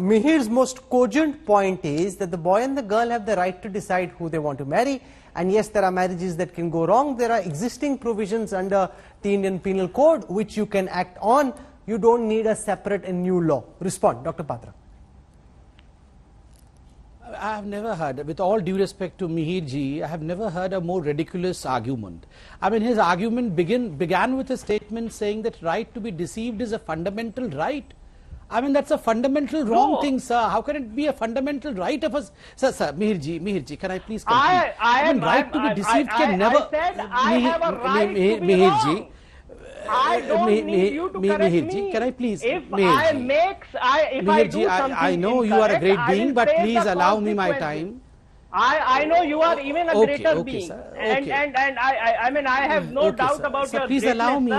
Mihir's most cogent point is that the boy and the girl have the right to decide who they want to marry. And yes, there are marriages that can go wrong. There are existing provisions under the Indian Penal Code which you can act on. You don't need a separate and new law. Respond, Dr. Patra. I have never heard, with all due respect to Mihir ji, I have never heard a more ridiculous argument. I mean, his argument began with a statement saying that right to be deceived is a fundamental right. I mean, that's a fundamental wrong thing, sir. How can it be a fundamental right of us? Sir, Mihir ji, can I please complete? I mean, right to be deceived can never... I said I have a right to be wrong. I don't need you to correct me. Can I please? If I do something I know you are a great being, but please allow me my time. I know you are even a greater being. Sir, and I mean, I have no doubt about your please allow me.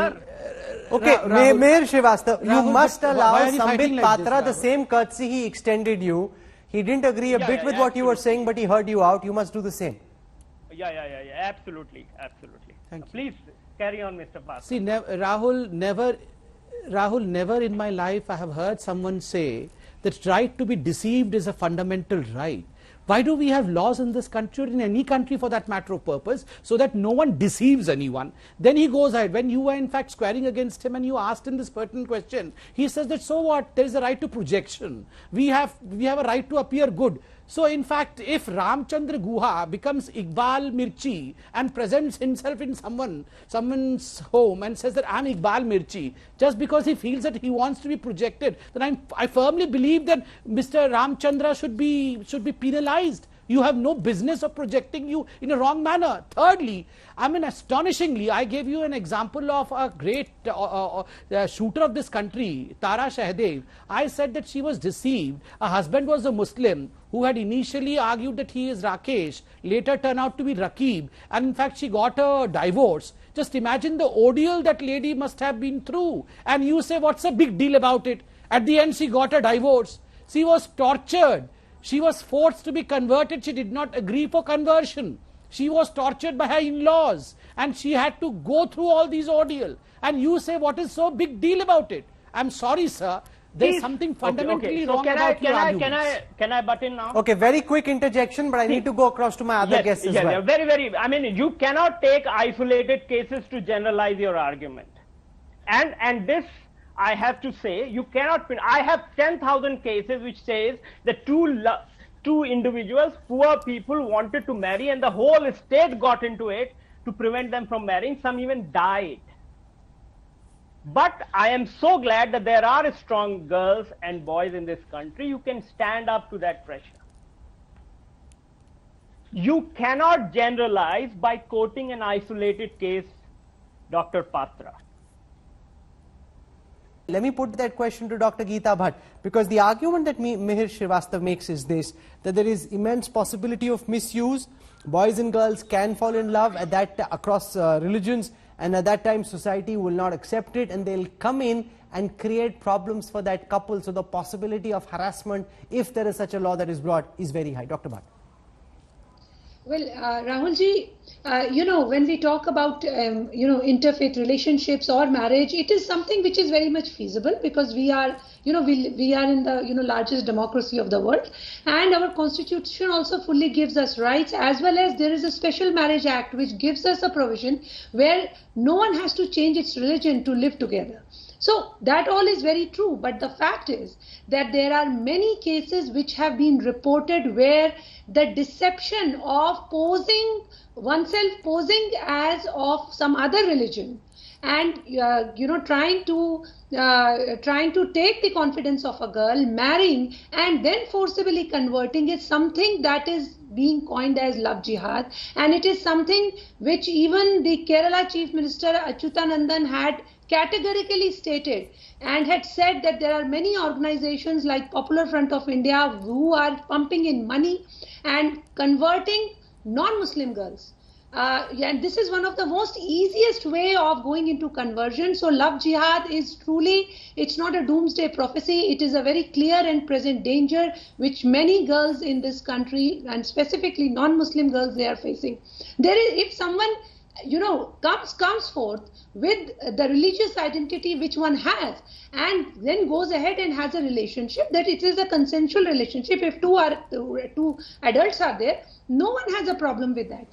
Okay, Mihir Srivastava, you must allow Sambit Patra the same courtesy he extended you. He didn't agree a bit with what you were saying, but he heard you out. You must do the same. Yeah, absolutely. Thank you. Please carry on, Mr. Patra. See, Rahul, never in my life I have heard someone say that right to be deceived is a fundamental right. Why do we have laws in this country, or in any country for that matter of purpose, so that no one deceives anyone? Then he goes ahead, when you were in fact squaring against him and you asked him this pertinent question, he says that so what, there is a right to projection. We have a right to appear good. So in fact, if Ramchandra Guha becomes Iqbal Mirchi and presents himself in someone's home and says that I'm Iqbal Mirchi, just because he feels that he wants to be projected, then I firmly believe that Mr. Ramchandra should be penalized. You have no business of projecting you in a wrong manner. Thirdly, I mean, astonishingly, I gave you an example of a great shooter of this country, Tara Shahdev. I said that she was deceived. Her husband was a Muslim who had initially argued that he is Rakesh, later turned out to be Rakib, and in fact she got a divorce. Just imagine the ordeal that lady must have been through. And you say, what's a big deal about it? At the end, she got a divorce. She was tortured. She was forced to be converted. She did not agree for conversion. She was tortured by her in-laws, and she had to go through all these ordeal. And you say, what is so big deal about it? I'm sorry, sir. There's something fundamentally wrong about your arguments. Can I butt in now? Okay, very quick interjection, but I need to go across to my other guests as well. Very. I mean, you cannot take isolated cases to generalize your argument. And this, I have to say, you cannot. I have 10,000 cases which says that two individuals, poor people, wanted to marry, and the whole state got into it to prevent them from marrying. Some even died. But I am so glad that there are strong girls and boys in this country who can stand up to that pressure. You cannot generalize by quoting an isolated case, Dr. Patra. Let me put that question to Dr. Geeta Bhatt, because the argument that Mihir Srivastava makes is this, that there is immense possibility of misuse. Boys and girls can fall in love across religions, and at that time society will not accept it, and they'll come in and create problems for that couple. So the possibility of harassment, if there is such a law that is brought, is very high. Dr. Bhatt. Well, Rahulji, when we talk about, interfaith relationships or marriage, it is something which is very much feasible, because we are, we are in the, largest democracy of the world, and our constitution also fully gives us rights, as well as there is a special marriage act which gives us a provision where no one has to change its religion to live together. So that all is very true, but the fact is that there are many cases which have been reported where the deception of posing as of some other religion and trying to take the confidence of a girl, marrying and then forcibly converting is something that is being coined as Love Jihad, and it is something which even the Kerala Chief Minister Achyutanandan had categorically stated and had said that there are many organizations like Popular Front of India who are pumping in money and converting non-Muslim girls. And this is one of the most easiest way of going into conversion. So Love Jihad is truly, it's not a doomsday prophecy. It is a very clear and present danger which many girls in this country, and specifically non-Muslim girls, they are facing. If someone comes forth with the religious identity which one has, and then goes ahead and has a relationship, that it is a consensual relationship. If two adults are there, no one has a problem with that.